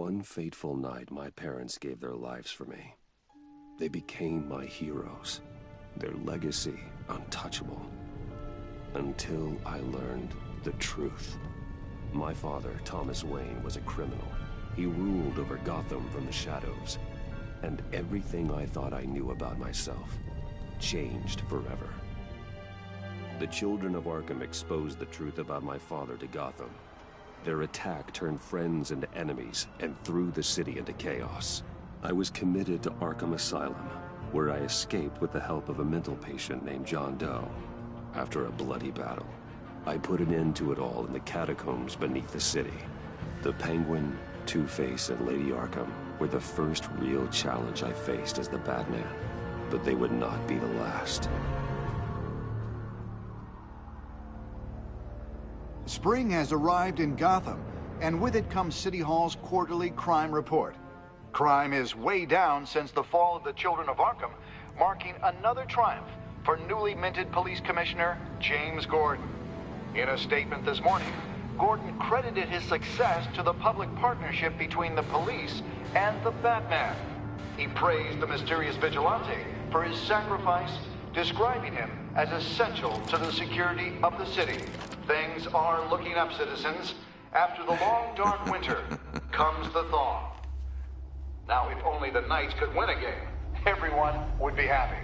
one fateful night, my parents gave their lives for me. They became my heroes, their legacy untouchable. Until I learned the truth. My father, Thomas Wayne, was a criminal. He ruled over Gotham from the shadows. And everything I thought I knew about myself changed forever. The children of Arkham exposed the truth about my father to Gotham. Their attack turned friends into enemies and threw the city into chaos. I was committed to Arkham Asylum, where I escaped with the help of a mental patient named John Doe. After a bloody battle, I put an end to it all in the catacombs beneath the city. The Penguin, Two-Face, and Lady Arkham were the first real challenge I faced as the Batman, but they would not be the last. Spring has arrived in Gotham, and with it comes City Hall's quarterly crime report. Crime is way down since the fall of the Children of Arkham, marking another triumph for newly minted Police Commissioner James Gordon. In a statement this morning, Gordon credited his success to the public partnership between the police and the Batman. He praised the mysterious vigilante for his sacrifice, describing him as essential to the security of the city. Things are looking up, citizens. After the long, dark winter comes the thaw. Now, if only the Knights could win a game, everyone would be happy.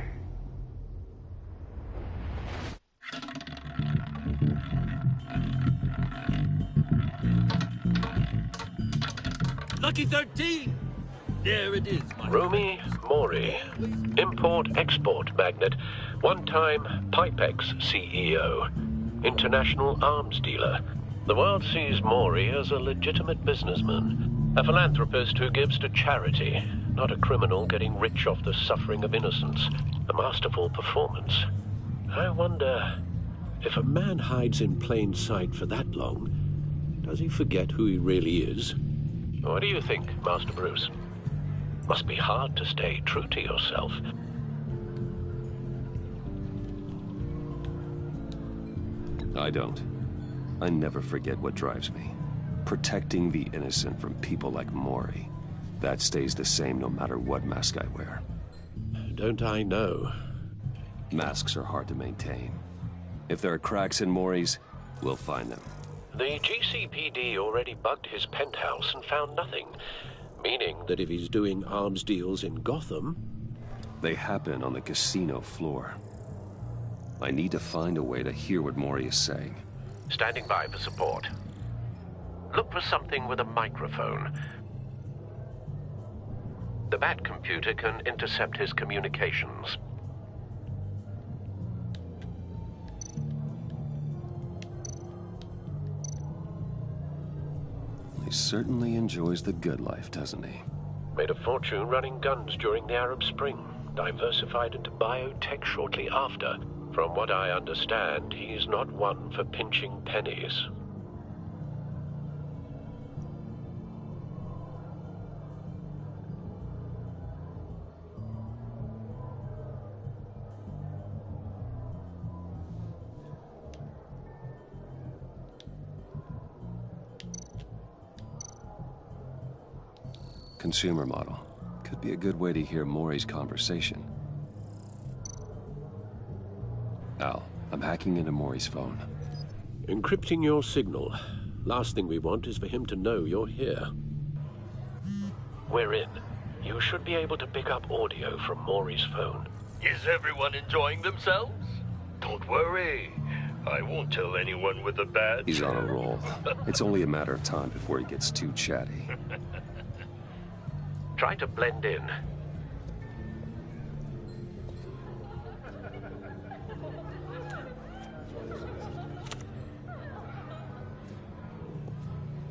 Lucky 13! There it is, my Rumi Mori, import-export magnate, one-time Pipex CEO, international arms dealer. The world sees Mori as a legitimate businessman, a philanthropist who gives to charity, not a criminal getting rich off the suffering of innocence. A masterful performance. I wonder, if a man hides in plain sight for that long, does he forget who he really is? What do you think, Master Bruce? Must be hard to stay true to yourself. I don't. I never forget what drives me. Protecting the innocent from people like Mori. That stays the same no matter what mask I wear. Don't I know? Masks are hard to maintain. If there are cracks in Mori's, we'll find them. The GCPD already bugged his penthouse and found nothing, meaning that if he's doing arms deals in Gotham... They happen on the casino floor. I need to find a way to hear what Mori is saying. Standing by for support. Look for something with a microphone. The Bat computer can intercept his communications. He certainly enjoys the good life, doesn't he? Made a fortune running guns during the Arab Spring. Diversified into biotech shortly after. From what I understand, he's not one for pinching pennies. Consumer model. Could be a good way to hear Mori's conversation. Al, I'm hacking into Mori's phone. Encrypting your signal. Last thing we want is for him to know you're here. We're in. You should be able to pick up audio from Mori's phone. Is everyone enjoying themselves? Don't worry. I won't tell anyone with a badge. He's on a roll. It's only a matter of time before he gets too chatty. Try to blend in.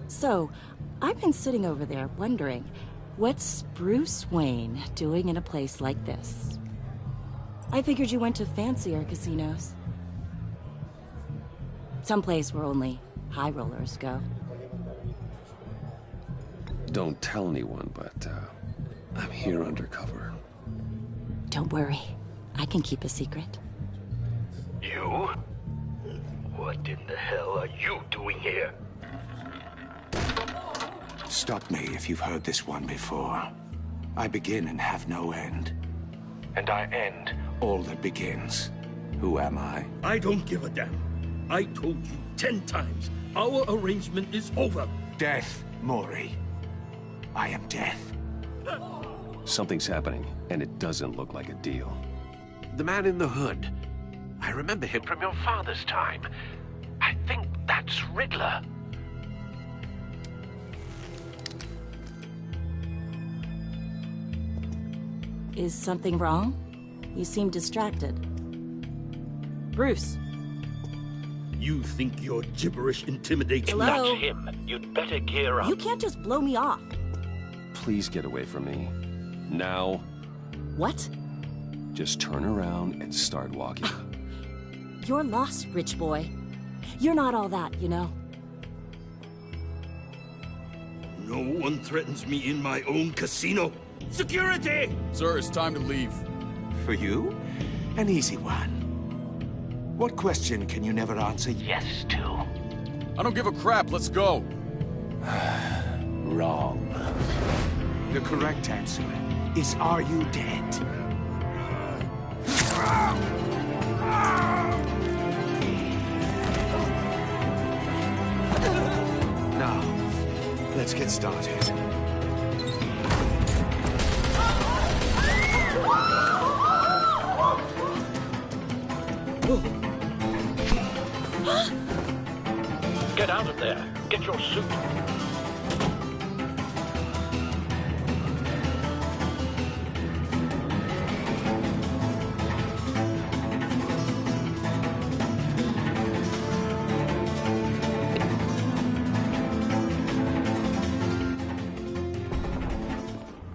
So, I've been sitting over there wondering, what's Bruce Wayne doing in a place like this? I figured you went to fancier casinos. Someplace where only high rollers go. Don't tell anyone, but, I'm here undercover. Don't worry. I can keep a secret. You? What in the hell are you doing here? Stop me if you've heard this one before. I begin and have no end. And I end all that begins. Who am I? I don't give a damn. I told you 10 times. Our arrangement is over. Death, Mori. I am death. Something's happening, and it doesn't look like a deal. The man in the hood. I remember him from your father's time. I think that's Riddler. Is something wrong? You seem distracted. Bruce. You think your gibberish intimidates me? Hello? That's him. You'd better gear up. You can't just blow me off. Please get away from me. Now. What? Just turn around and start walking. You're lost, rich boy. You're not all that, you know. No one threatens me in my own casino. Security! Sir, it's time to leave. For you? An easy one. What question can you never answer yes to? I don't give a crap, let's go. Wrong. The correct answer is, are you dead? Now, let's get started. Get out of there. Get your suit.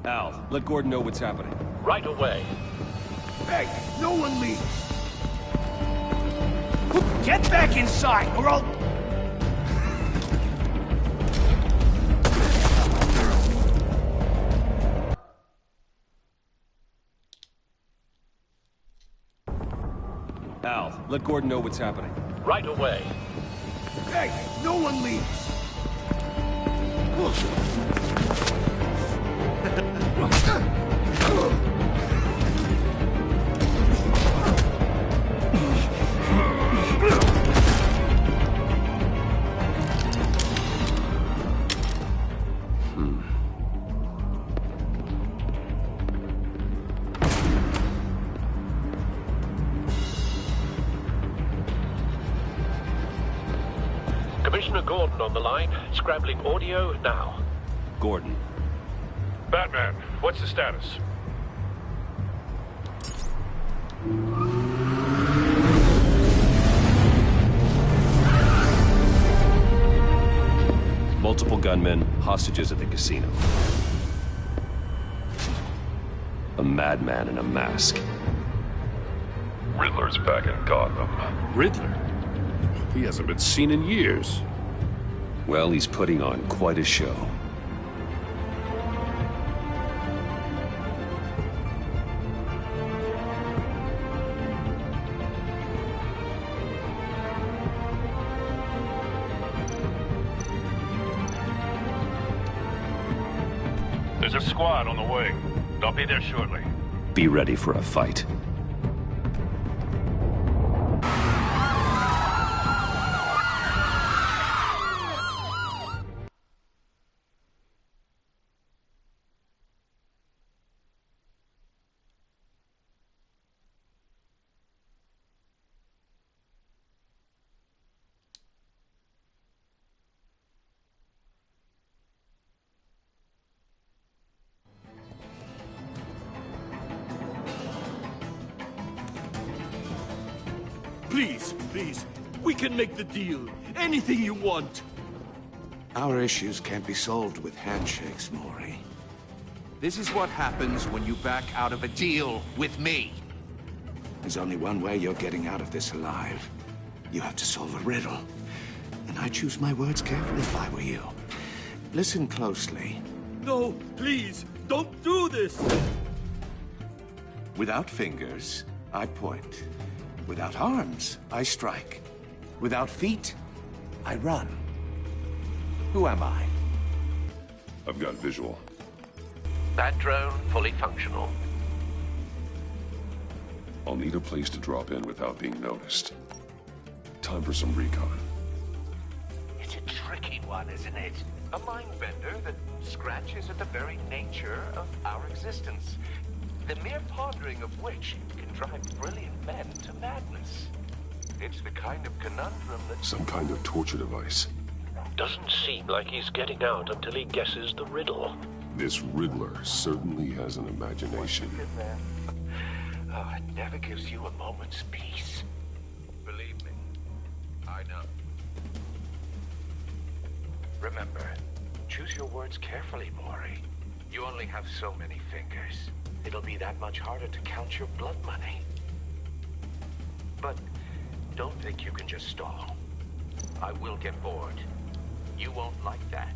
Al, let Gordon know what's happening. Right away. Hey, no one leaves! Get back inside, or I'll... Al, let Gordon know what's happening. Right away. Hey, no one leaves! Commissioner Gordon on the line. Scrambling audio now. Gordon. Batman, what's the status? Multiple gunmen, hostages at the casino. A madman in a mask. Riddler's back in Gotham. Riddler? He hasn't been seen in years. Well, he's putting on quite a show. There's a squad on the way. They'll be there shortly. Be ready for a fight. Please, please. We can make the deal. Anything you want. Our issues can't be solved with handshakes, Mori. This is what happens when you back out of a deal with me. There's only one way you're getting out of this alive. You have to solve a riddle. And I choose my words carefully if I were you. Listen closely. No, please, don't do this. Without fingers, I point. Without arms, I strike. Without feet, I run. Who am I? I've got visual. That drone fully functional. I'll need a place to drop in without being noticed. Time for some recon. It's a tricky one, isn't it? A mind bender that scratches at the very nature of our existence. The mere pondering of which can drive brilliant men to madness. It's the kind of conundrum that... Some kind of torture device. Doesn't seem like he's getting out until he guesses the riddle. This Riddler certainly has an imagination. Oh, it never gives you a moment's peace. Believe me, I know. Remember, choose your words carefully, Maury. You only have so many fingers. It'll be that much harder to count your blood money. But don't think you can just stall. I will get bored. You won't like that.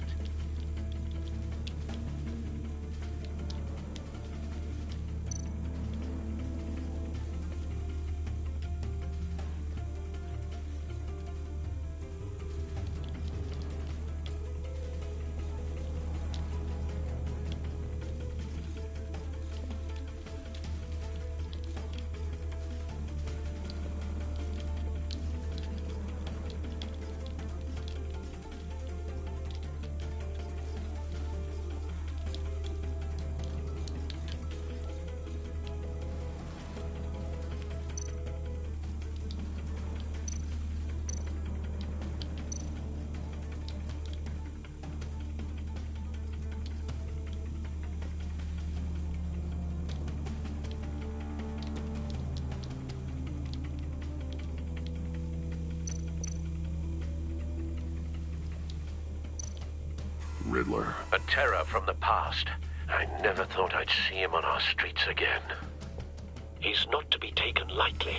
Riddler. A terror from the past. I never thought I'd see him on our streets again. He's not to be taken lightly.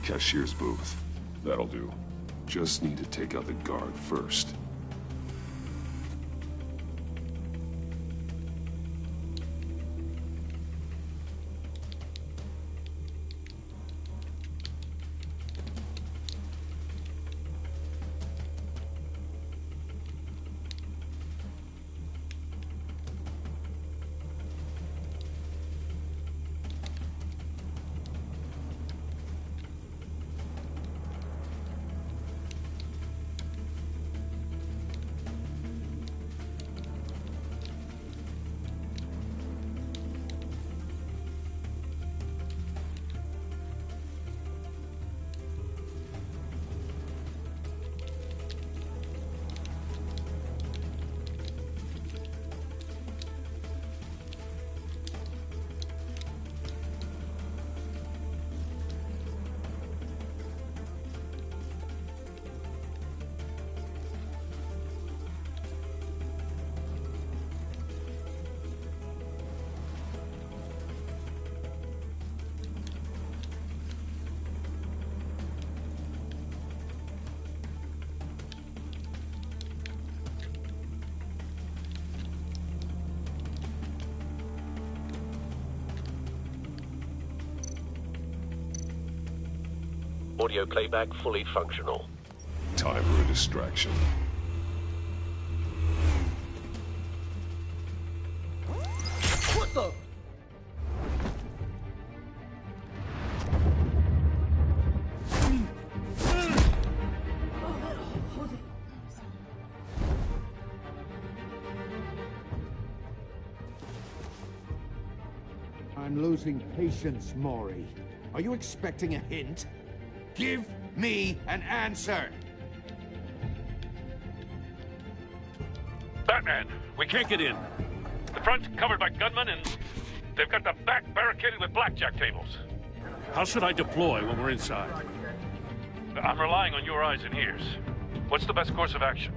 Cashier's booth. That'll do. Just need to take out the guard first. Audio playback fully functional. Time for a distraction. What the? I'm losing patience, Maury. Are you expecting a hint? Give me an answer! Batman, we can't get in. The front's covered by gunmen, and they've got the back barricaded with blackjack tables. How should I deploy when we're inside? I'm relying on your eyes and ears. What's the best course of action?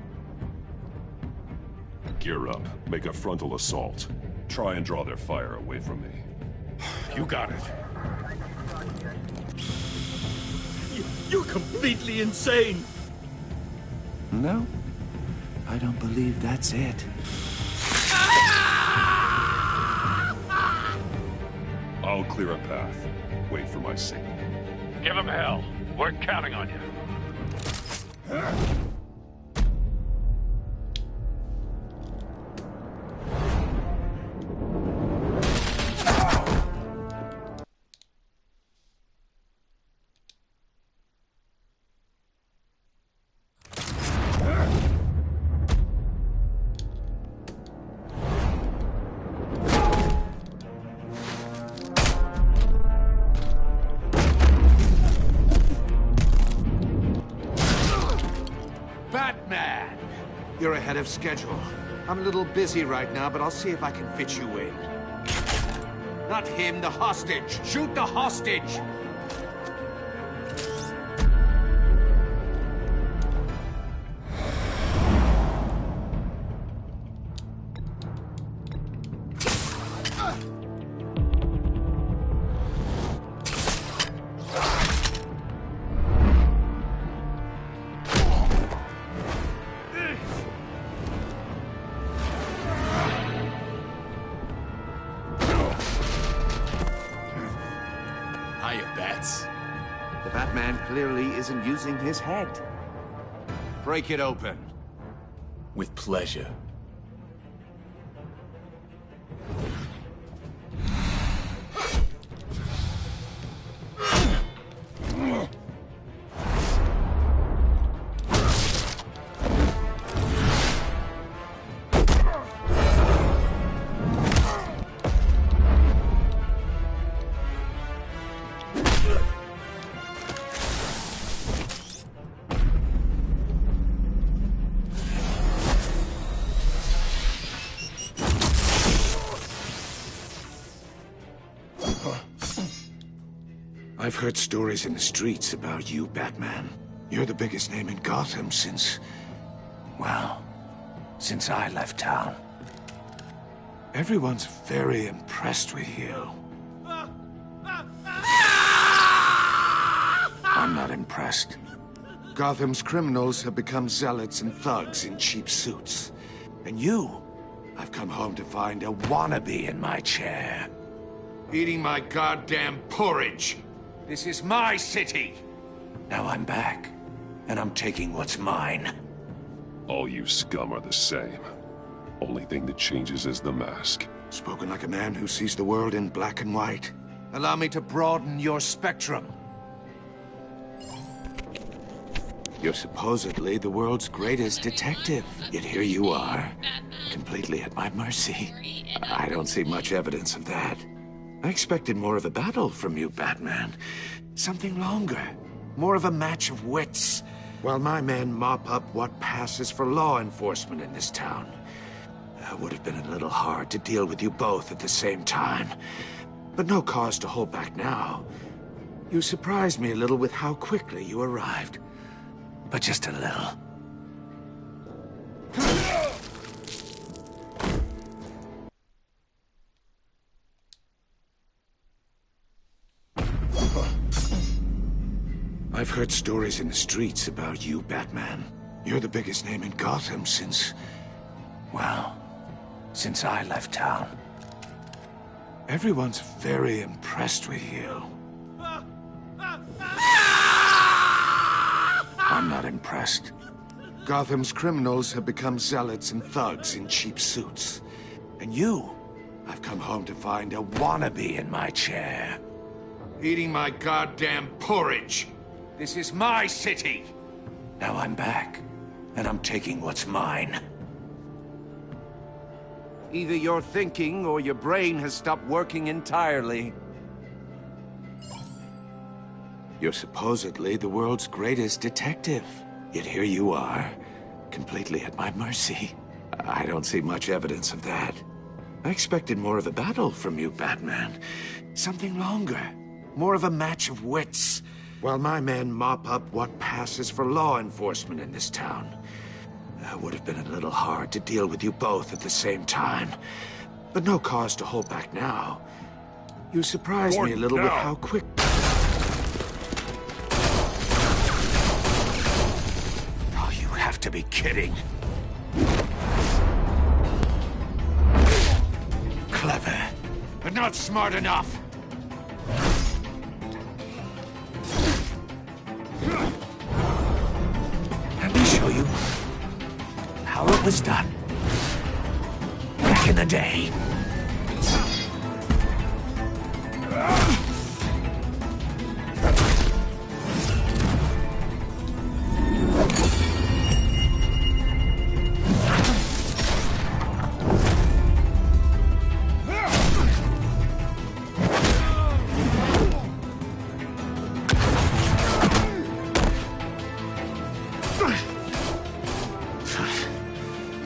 Gear up. Make a frontal assault. Try and draw their fire away from me. You got it. You're completely insane! No, I don't believe that's it. I'll clear a path. Wait for my signal. Give them hell. We're counting on you. Batman! You're ahead of schedule. I'm a little busy right now, but I'll see if I can fit you in. Not him, the hostage! Shoot the hostage! Hiya, Bats. The Batman clearly isn't using his head. Break it open. With pleasure. I've heard stories in the streets about you, Batman. You're the biggest name in Gotham since... well, since I left town. Everyone's very impressed with you. I'm not impressed. Gotham's criminals have become zealots and thugs in cheap suits. And you, I've come home to find a wannabe in my chair. Eating my goddamn porridge. This is my city. Now I'm back, and I'm taking what's mine. All you scum are the same. Only thing that changes is the mask. Spoken like a man who sees the world in black and white. Allow me to broaden your spectrum. You're supposedly the world's greatest detective, yet here you are, completely at my mercy. I don't see much evidence of that. I expected more of a battle from you, Batman. Something longer. More of a match of wits. While my men mop up what passes for law enforcement in this town. It would have been a little hard to deal with you both at the same time. But no cause to hold back now. You surprised me a little with how quickly you arrived. But just a little. I've heard stories in the streets about you, Batman. You're the biggest name in Gotham since... well, since I left town. Everyone's very impressed with you. I'm not impressed. Gotham's criminals have become zealots and thugs in cheap suits. And you, I've come home to find a wannabe in my chair. Eating my goddamn porridge. This is my city. Now I'm back, and I'm taking what's mine. Either you're thinking or your brain has stopped working entirely. You're supposedly the world's greatest detective. Yet here you are, completely at my mercy. I don't see much evidence of that. I expected more of a battle from you, Batman. Something longer. More of a match of wits. While my men mop up what passes for law enforcement in this town. It would have been a little hard to deal with you both at the same time. But no cause to hold back now. You surprised me a little with how quick... Oh, you have to be kidding. Clever, but not smart enough. Let me show you how it was done back in the day.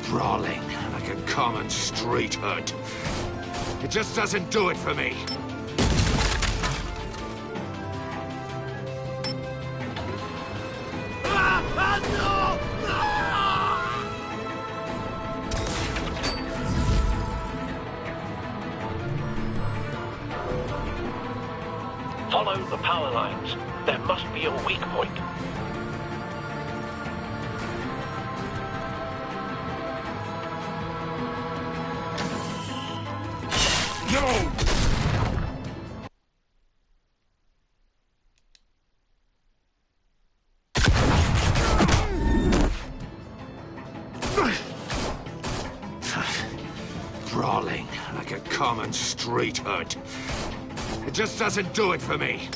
Brawling like a common street hood. It just doesn't do it for me. Follow the power lines. There must be a weak point. No! Brawling like a common street hood. It just doesn't do it for me.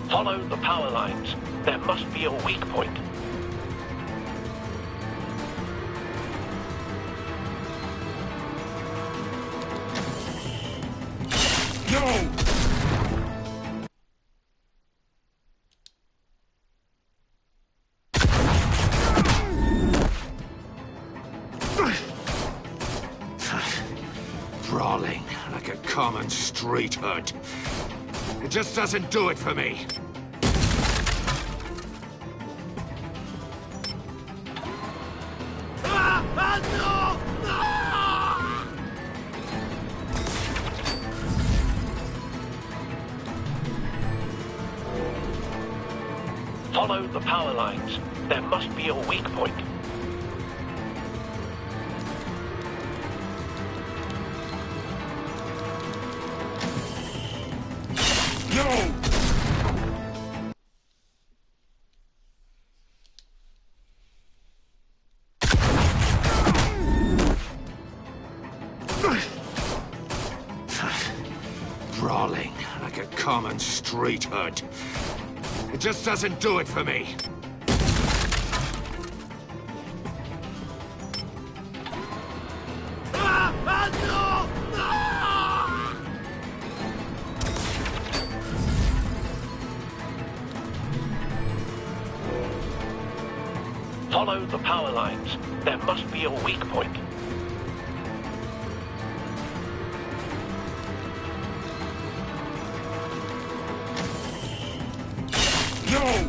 Follow the power lines. There must be a weak point. No! Brawling like a common street hood. It just doesn't do it for me. Follow the power lines. There must be a weak point. No! Brawling like a common street hood. It just doesn't do it for me. Follow the power lines. There must be a weak point. No!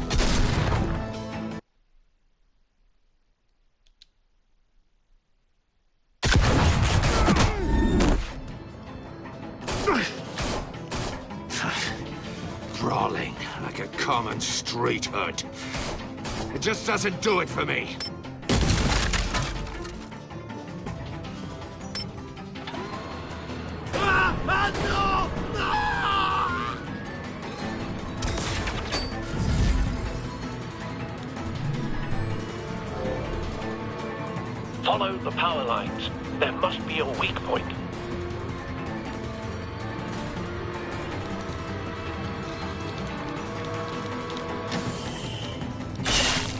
Brawling like a common street hood. It just doesn't do it for me. Follow the power lines. There must be a weak point.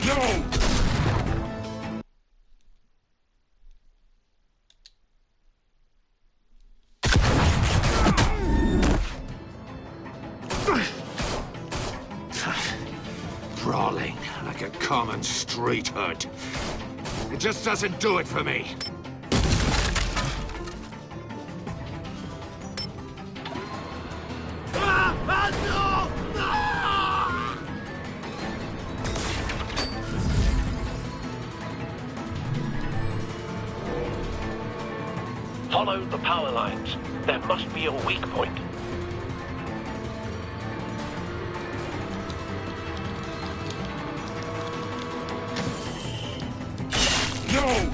No! Brawling like a common street hood. It just doesn't do it for me. Follow the power lines. There must be a weak point. No!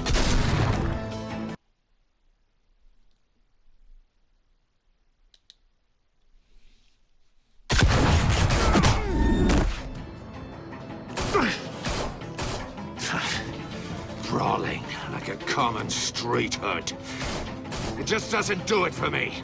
Brawling like a common street hood. It just doesn't do it for me.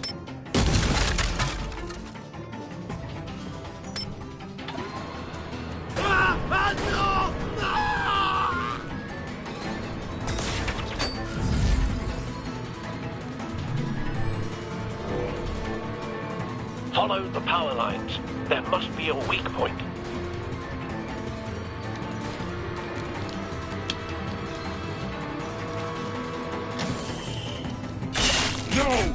Follow the power lines. There must be a weak point. No!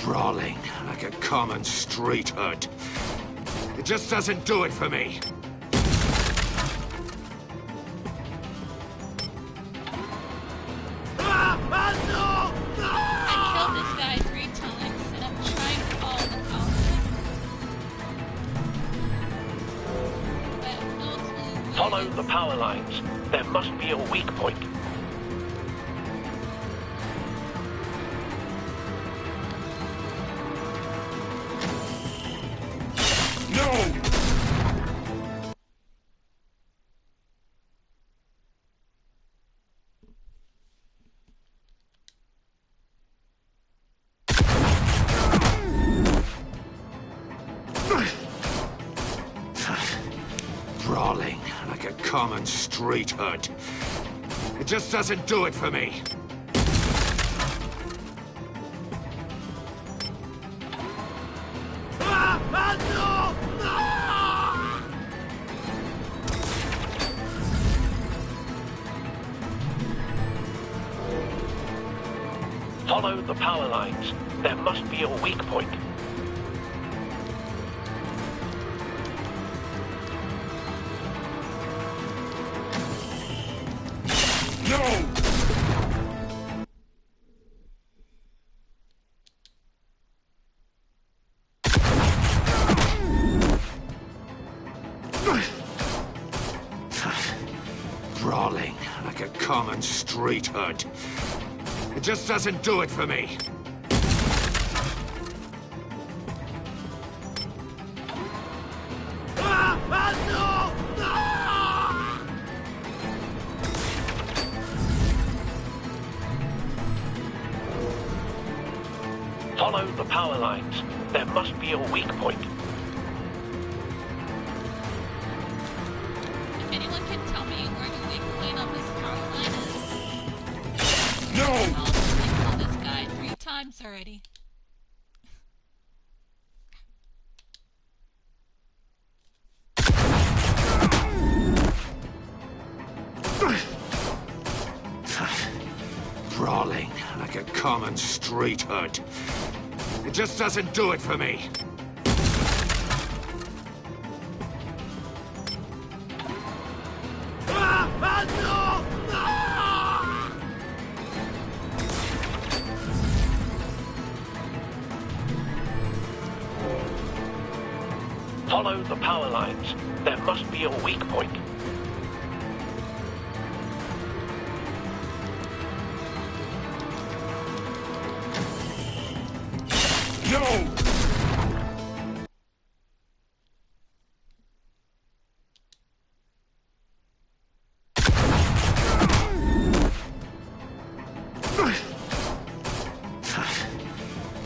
Brawling like a common street hood. It just doesn't do it for me. I killed this guy 3 times and I'm trying to follow the power line. But I have no clue where Follow it is. the power lines. There must be a weak point. No! Brawling like a common street hood. It just doesn't do it for me. Follow the power lines. There must be a weak point. No! Brawling like a common street hood. It just doesn't do it for me. Follow the power lines. There must be a weak point. If anyone can tell me where the weak point of this power line is, No! I killed this guy 3 times already. Brawling like a common street hood. It just doesn't do it for me. Follow the power lines. There must be a weak point. No!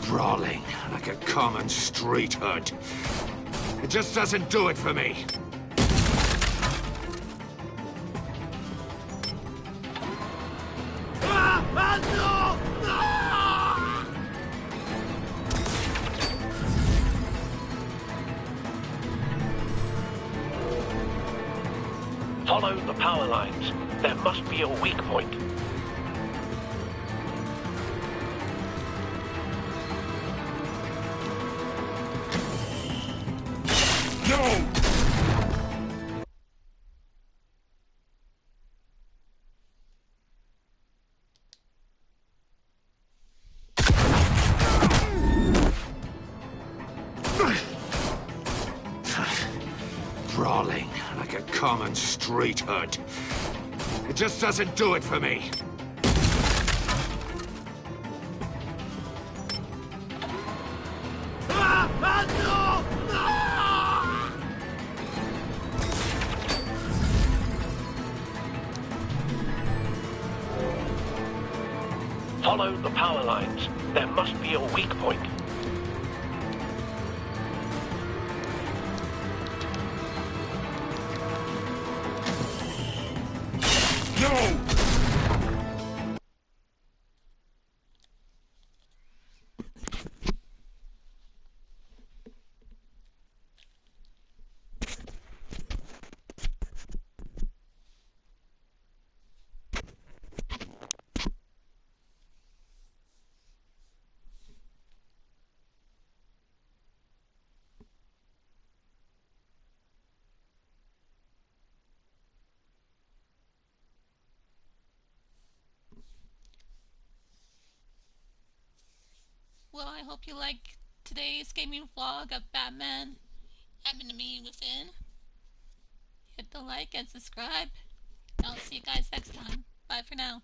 Brawling like a common street hood. It just doesn't do it for me. Follow the power lines. There must be a weak point. No! Brawling like a common street hood. It just doesn't do it for me. Follow the power lines. There must be a weak point. No! Well, I hope you like today's gaming vlog of Batman Happened to Me Within. Hit the like and subscribe. I'll see you guys next time. Bye for now.